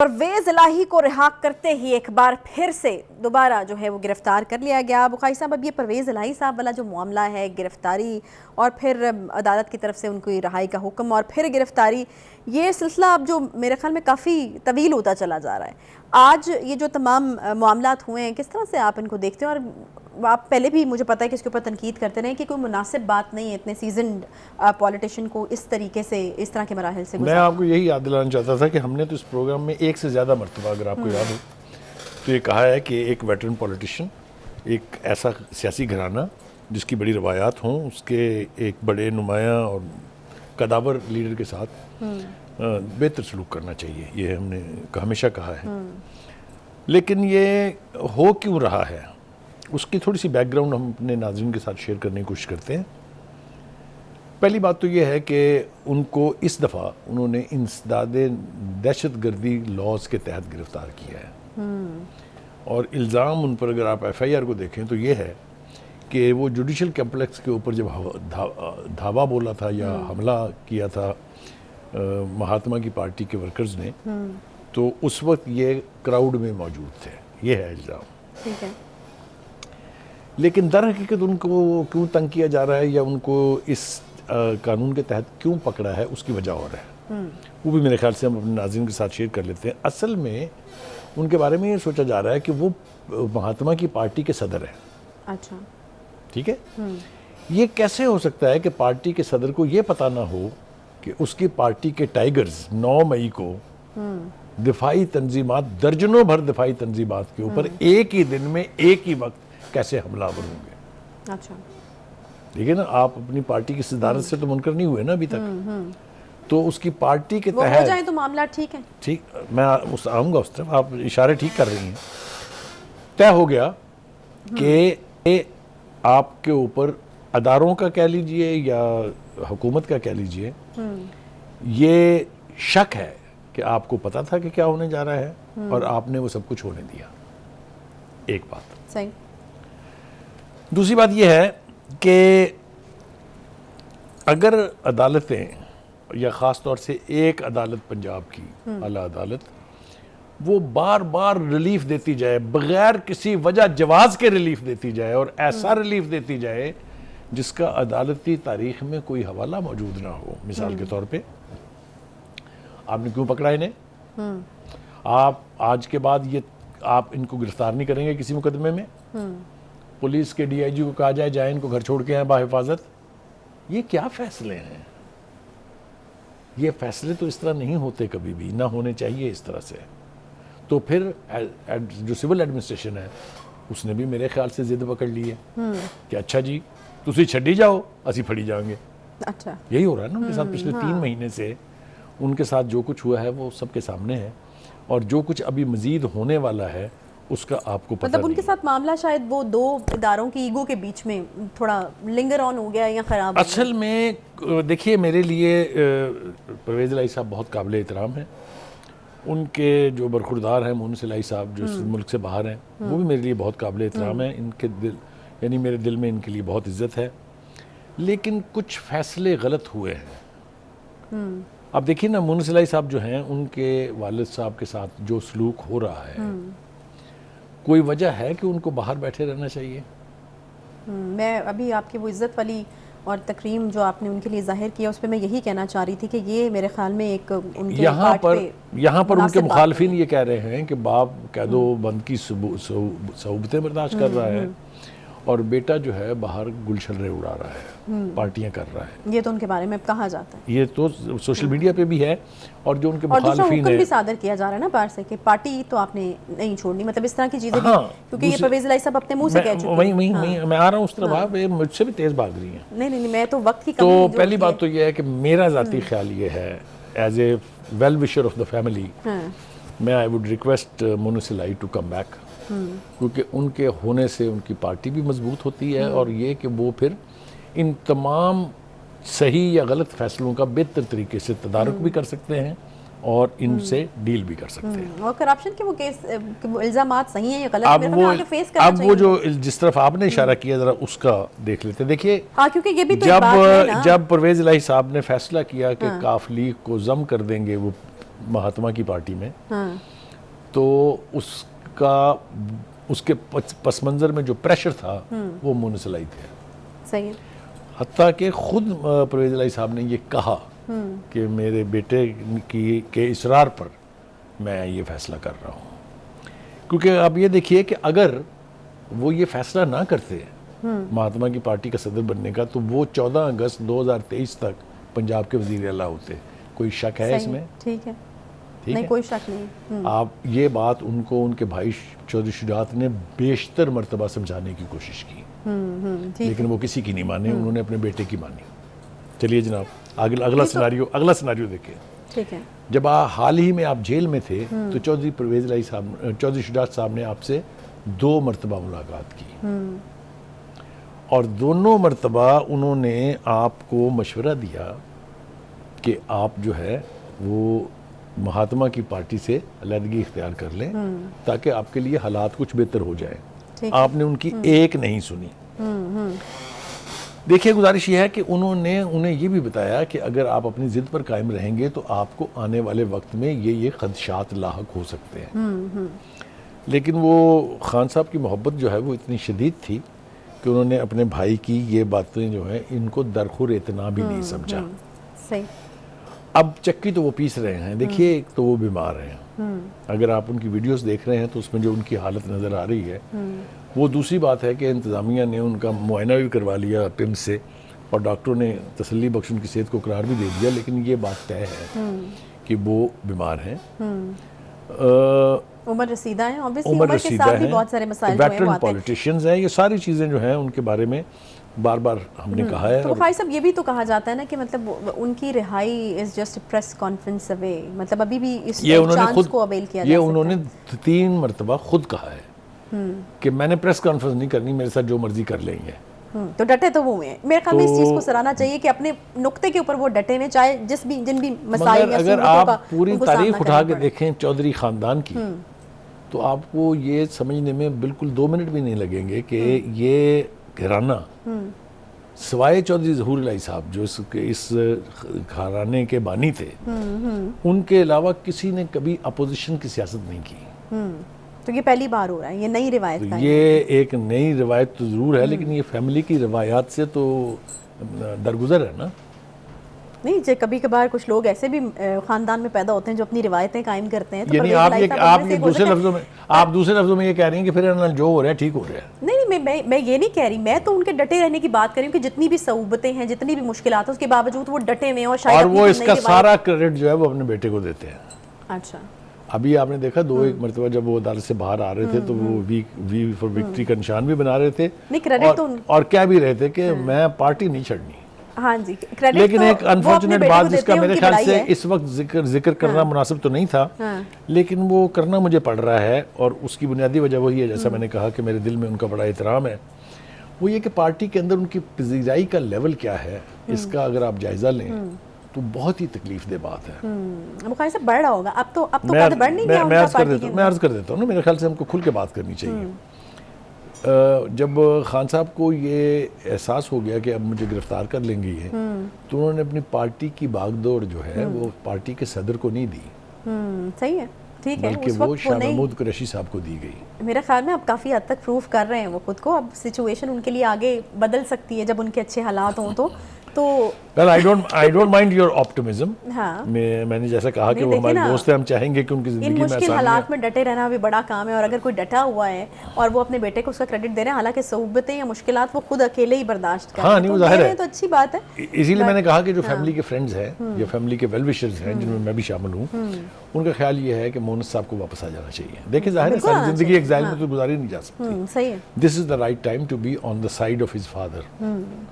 परवेज इलाही को रिहा करते ही एक बार फिर से दोबारा जो है वो गिरफ्तार कर लिया गया। बुखारी साहब, अब ये परवेज इलाही साहब वाला जो मामला है, गिरफ्तारी और फिर अदालत की तरफ से उनको रिहाई का हुक्म और फिर गिरफ्तारी, ये सिलसिला अब जो मेरे ख्याल में काफ़ी तवील होता चला जा रहा है। आज ये जो तमाम मामलात हुए हैं, किस तरह से आप इनको देखते हैं? और आप पहले भी मुझे पता है कि इसके ऊपर तनकीद करते रहे कि कोई मुनासिब बात नहीं है इतने सीजन्ड पॉलिटिशियन को इस तरीके से, इस तरह के मराहल से मैं आपको यही याद दिलाना चाहता था कि हमने तो इस प्रोग्राम में एक से ज़्यादा मरतबा, अगर आपको याद हो, तो ये कहा है कि एक वेटरन पॉलिटिशियन, एक ऐसा सियासी घराना जिसकी बड़ी रवायात हों, उसके एक बड़े नुमाया और कदावर लीडर के साथ बेहतर सलूक करना चाहिए। ये हमने हमेशा कहा है। लेकिन ये हो क्यों रहा है, उसकी थोड़ी सी बैकग्राउंड हम अपने नाज़रीन के साथ शेयर करने की कोशिश करते हैं। पहली बात तो ये है कि उनको इस दफ़ा उन्होंने इंसदाद दहशतगर्दी लॉज के तहत गिरफ्तार किया है और इल्ज़ाम उन पर, अगर आप FIR को देखें तो ये है कि वो जुडिशल कम्प्लेक्स के ऊपर जब धावा बोला था या हमला किया था महात्मा की पार्टी के वर्कर्स ने, तो उस वक्त ये क्राउड में मौजूद थे। ये है इल्ज़ाम। ठीक है। लेकिन दर हकीकत उनको क्यों तंग किया जा रहा है या उनको इस कानून के तहत क्यों पकड़ा है, उसकी वजह और है। वो भी मेरे ख्याल से हम अपने नाज़रीन के साथ शेयर कर लेते हैं। असल में उनके बारे में ये सोचा जा रहा है कि वो महात्मा की पार्टी के सदर हैं। अच्छा, ठीक है। ये कैसे हो सकता है कि पार्टी के सदर को ये पता ना हो कि उसकी पार्टी के टाइगर्स 9 मई को दिफाई तंजीमात, दर्जनों भर दिफाई तंजीमात के ऊपर एक ही दिन में एक ही वक्त कैसे हमलावर होंगे। अच्छा, ठीक है ना। आप अपनी पार्टी की सदारत से तो मुनकर नहीं हुए ना अभी तक। तो उसकी पार्टी के तहत हो जाए तो मामला ठीक है। ठीक, मैं आऊँगा उस तरफ, आप इशारे ठीक कर रही हैं। तय हो गया कि आपके ऊपर अदारों का कह लीजिए या हुकूमत का कह लीजिए, ये शक है कि आपको पता था कि क्या होने जा रहा है और आपने वो सब कुछ होने दिया। एक बात सही। दूसरी बात यह है कि अगर अदालतें, या ख़ास तौर से एक अदालत पंजाब की आला अदालत, वो बार बार रिलीफ देती जाए, बगैर किसी वजह जवाज़ के रिलीफ देती जाए और ऐसा रिलीफ देती जाए जिसका अदालती तारीख में कोई हवाला मौजूद ना हो। मिसाल के तौर पे, आपने क्यों पकड़ा इन्हें, आप आज के बाद ये आप इनको गिरफ्तार नहीं करेंगे किसी मुकदमे में, पुलिस के DIG को कहा जाए इनको घर छोड़ के आए बाहिफाजत। ये क्या फैसले हैं? ये फैसले तो इस तरह नहीं होते, कभी भी ना होने चाहिए इस तरह से। तो फिर जो सिविल एडमिनिस्ट्रेशन है उसने भी मेरे ख्याल से जिद पकड़ ली है कि अच्छा जी तुसी छड़ी जाओ, असी फड़ी जाएंगे। अच्छा, यही हो रहा है ना उनके साथ पिछले 3 महीने से। उनके साथ जो कुछ हुआ है वो सबके सामने है और जो कुछ अभी मजीद होने वाला है उसका आपको पता मतलब उनके साथ मामला शायद वो 2 इदारों की ईगो के बीच में थोड़ा लिंगर ऑन हो गया या खराब। असल में देखिए, मेरे लिए परवेज इलाही साहब बहुत काबिल एहतराम हैं। उनके जो बरखुरदार हैं मोहन इलाही साहब, जो इस मुल्क से बाहर हैं, वो भी मेरे लिए बहुत काबिल एहतराम है। इनके दिल, यानी मेरे दिल में इनके लिए बहुत इज्जत है। लेकिन कुछ फैसले गलत हुए हैं। अब देखिए ना, मोहन इलाही साहब जो हैं, उनके वालिद साहब के साथ जो सलूक हो रहा है, कोई वजह है कि उनको बाहर बैठे रहना चाहिए? मैं अभी आपकी वो इज्जत वाली और तकरीम जो आपने उनके लिए जाहिर किया, उस पर मैं यही कहना चाह रही थी कि ये मेरे ख्याल में एक उनके यहाँ पर उनके मुखालफिन ये कह रहे हैं कि बाप कैदो बंद की सहूबतें बर्दाश्त कर रहा है और बेटा जो है बाहर गुलशर्रे उड़ा रहा है, पार्टियां कर रहा है। ये तो उनके बारे में कहा जाता है, ये तो सोशल मीडिया पे भी है। और जो उनके मुखालफिन है, भी सादर किया जा रहा है ना बाहर से कि पार्टी तो आपने नहीं छोड़नी, मतलब इस तरह की चीजें भी, क्योंकि ये परवेज इलाही साहब अपने मुंह से कह चुके हैं। मैं आ रहा हूँ उस तरफ, आप मुझसे भी तेज भाग रही हैं। नहीं, मैं तो वक्त की कमी। तो पहली बात तो ये है कि मेरा ज़ाती ख्याल ये है, as a well wisher of the family, मैं I would request Mohan Ilahi to come back, क्योंकि उनके होने से उनकी पार्टी भी मजबूत होती है और ये कि वो फिर इन तमाम सही या गलत फैसलों का बेहतर तरीके से तदारुक भी कर सकते हैं और इनसे डील भी कर सकते हैं। और करप्शन के वो केस, इल्जामात सही हैं या गलत, आगे फेस करना चाहिए। अब वो जो जिस तरफ आपने इशारा किया, जरा उसका देख लेते हैं। देखिए, क्योंकि ये भी तो जब परवेज इलाही साहब ने फैसला किया कि काफ लीग को जम कर देंगे वो महात्मा की पार्टी में, हाँ, तो उसके पस मंज़र में जो प्रेशर था वो मोनस इलाही थे। सही है। हत्ता कि खुद परवेज़ इलाही साहब ने ये कहा कि मेरे बेटे के इसरार पर मैं ये फैसला कर रहा हूँ। क्योंकि आप ये देखिए कि अगर वो ये फैसला ना करते महात्मा की पार्टी का सदर बनने का, तो वो 14 अगस्त 2023 तक पंजाब के वज़ीर आला होते। कोई शक है सही इसमें? ठीक है, ठीक नहीं है? कोई शक नहीं। आप ये बात उनको उनके भाई चौधरी शुजात ने बेशतर मर्तबा समझाने की कोशिश की, ठीक लेकिन वो किसी की नहीं माने, उन्होंने अपने बेटे की मानी। चलिए जनाब, अगला सिनारियो देखिए। ठीक है। जब हाल ही में आप जेल में थे तो चौधरी परवेज़ इलाही साहब, चौधरी शुजात साहब ने आपसे 2 मरतबा मुलाकात की, और दोनों मरतबा उन्होंने आपको मशवरा दिया कि आप जो है वो महात्मा की पार्टी से अलहदगी इख्तियार कर लें ताकि आपके लिए हालात कुछ बेहतर हो जाए। ठीक आपने उनकी एक नहीं सुनी। देखिए, गुजारिश ये है कि उन्होंने उन्हें ये भी बताया कि अगर आप अपनी ज़िद पर कायम रहेंगे तो आपको आने वाले वक्त में ये खदशात लाहक हो सकते हैं। लेकिन वो खान साहब की मोहब्बत जो है वो इतनी शदीद थी कि उन्होंने अपने भाई की ये बातें जो हैं इनको दरखुर इतना भी नहीं समझा। सही। अब चक्की तो वो पीस रहे हैं। देखिए, एक तो वो बीमार हैं, अगर आप उनकी वीडियोस देख रहे हैं तो उसमें जो उनकी हालत नज़र आ रही है वो दूसरी बात है कि इंतज़ामिया ने उनका मुआयना भी करवा लिया पिम्स से, और डॉक्टरों ने तसल्ली बख्श उनकी सेहत को करार भी दे दिया, लेकिन ये बात तय है कि वो बीमार हैं। उम्र रसीदा है, ऑब्वियसली उम्र के साथ भी बहुत सारे मसाइल जो हैं वो वेटरन आते हैं। पॉलिटिशियंस हैं। ये सारी चीज़ें जो हैं उनके बारे में बार बार हमने कहा है। तो भाई साहब, ये भी तो कहा जाता है ना कि मतलब उनकी रिहाई is just press conference away, मतलब अभी भी इस चांस को अवेल किया जा सकता है। उन्होंने 3 मरतबा खुद कहा है कि मैंने प्रेस कॉन्फ्रेंस नहीं करनी, मेरे साथ जो मर्जी कर लेंगे। तो डटे तो वो हैं। मेरे ख्याल में इस चीज़ को सराहना चाहिए कि अपने नुक्ते के ऊपर वो डटे हुए, चाहे जिन भी मसाइल या अगर सूरतों का आप पूरी उनको तारीख सामना उठा करना के पड़े। देखें चौधरी ख़ानदान की, तो आपको ये समझने में बिल्कुल 2 मिनट भी नहीं लगेंगे कि ये घराना सिवाय चौधरी ज़हूर इलाही साहब जो इस घराने के बानी थे, उनके अलावा किसी ने कभी अपोजिशन की सियासत नहीं की। तो ये पहली बार हो रहा है, ये नई रिवायत का है। ये एक नई रिवायत तो ज़रूर है, लेकिन ये फैमिली की रिवायात से तो दरगुजर है ना। नहीं, जो कभी कभार कुछ लोग ऐसे भी खानदान में पैदा होते हैं जो अपनी रिवायतें कायम करते हैं। तो यानी परवेज़ इलाही साहब आप उनमें ये से एक हो दूसरे सकते हैं। लफ्जों में ये कह रही हैं कि फिर ना जो हो रहा है ठीक हो रहा है। नहीं, मैं ये नहीं कह रही, मैं तो उनके डटे रहने की बात कर रही हूँ कि जितनी भी सऊबतें हैं, जितनी भी मुश्किलात हैं, उसके बावजूद वो डटे हुए हैं, और शायद और अपनी वो नई इसका रिवायत- सारा क्रेडिट जो है वो अपने बेटे को देते हैं। अच्छा। अभी आपने देखा 2-1 मरतबा जब वो अदालत से बाहर आ रहे थे तो वो वी फॉर विक्ट्री का निशान भी बना रहे थे, नहीं, क्रेडिट तो और कह भी रहे थे कि मैं पार्टी नहीं छोड़नी। हाँ जी, क्रेडिट लेकिन तो एक वो अपने अनफॉर्चुनेट बेटे बात को जिसका देते हैं, मेरे उनकी ख्याल लड़ाई से है। इस वक्त जिक्र करना मुनासिब तो नहीं था, लेकिन वो करना मुझे पड़ रहा है, और उसकी बुनियादी वजह वही है, जैसा मैंने कहा कि मेरे दिल में उनका बड़ा एहतराम है। वो ये कि पार्टी के अंदर उनकी पजीराई का लेवल क्या है, इसका अगर आप जायजा लें तो बहुत ही तकलीफ दे बात है। मुखाई से बढ़ रहा होगा अब तो कद बढ़ नहीं गया मैं उनका अर्ज कर पार्टी देता के हूँ मैं अर्ज कर देता हूँ ना, मेरे ख्याल से हमको खुल के बात करनी चाहिए। जब खान साहब को ये एहसास हो गया कि अब मुझे गिरफ्तार कर लेंगे ये, तो उन्होंने अपनी पार्टी की भागदौड़ जो है वो पार्टी के सदर को नहीं दी, सही है, ठीक है, बल्कि उस वो वक्त शाह वो नहीं। महमूद कुरैशी साहब को दी गई। मेरे ख्याल में अब काफ़ी हद तक प्रूफ कर रहे हैं वो खुद को, अब सिचुएशन उनके लिए आगे बदल सकती है जब उनके अच्छे हालात हों तो well, I don't mind your optimism. हाँ, मैंने जैसा कहा कि नहीं, वो देखिए हमारे ना, दोस्त हैं, हम चाहेंगे कि उनकी इन ज़िंदगी में मुश्किल आसानी हालात में डटे रहना भी बड़ा काम है, और अगर कोई डटा हुआ है और वो अपने बेटे को उसका क्रेडिट दे रहे हैं, हालांकि सऊबतें या मुश्किलात वो खुद अकेले ही बर्दाश्त कर रहे हैं, नहीं, तो वो जाहिर दे है। रहे हैं तो अच्छी बात है। इसीलिए मैंने कहा कि जो फैमिली के फ्रेंड्स हैं या फैमिली के वेल विशर्स हैं, जिनमें मैं भी शामिल हूँ, उनका ख्याल ये है कि मोनस साहब को वापस आ जाना चाहिए। देखिए, जाहिर है बिल्कुल सारी आना जिंदगी चाहिए, एग्जाइल में तो गुजारी नहीं जा सकती। सही है। This is the right time to be on the side of his father.